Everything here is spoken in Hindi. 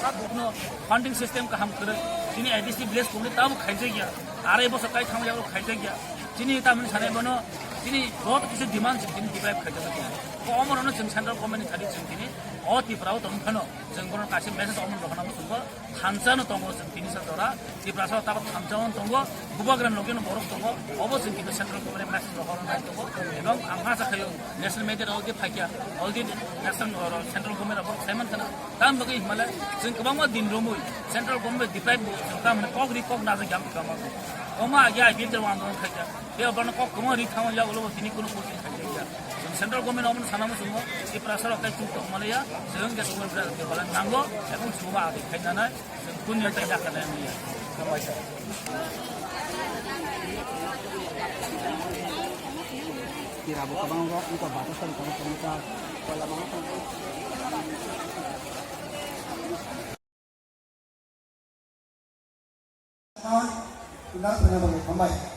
no no funding system ka ham kare jini IDC village ko tab khaije gya are bo sakai thang ya khaije gya jini ta mun sane bono jini बहुत किसी डिमांड जनी डिप्राइव खाई जाता है अमर जों सेंट्रल गवर्नमेंट थारी जों दिनै अतिफ्राव दंखानो जों बर कासे मेसेज अमर दखना बुंगो थामजानो दंगो जों दिनै सदरा दिप्रासाव ताब थामजानो दंगो गुबाग्रान लगेन बरफ दंगो अबो जों दिनै सेंट्रल गवर्नमेंट मेसेज दखना नाय दंगो एबं आंहा जाखायो नेशनल मेडिया अलदि फाइया अलदि नेशनल सेंट्रल गवर्नमेंट अब साइमन kana ताम बगै हिमालय जों गोबां दिन रोमै सेंट्रल गवर्नमेंट डिप्राइव जों ता माने कग रिकग नाजा जाम कामा अमा आगे आगे जर आंदोलन खाइया बे बन कग कम रि थाम जागलो दिनै कुनु कोचिन खाइया जों सेंट्रल गवर्नमेंट अमन सानामो जों ए प्रासार काय चुक मालया जों के गवर्नमेंट के बला नांगो एबं सुबा आगे खाइनानै जों कुनु ताइ जाखानाय मिया समायसा kira bu kabang ro ko batas kan ko ko wala mga ina pernah bagi kambay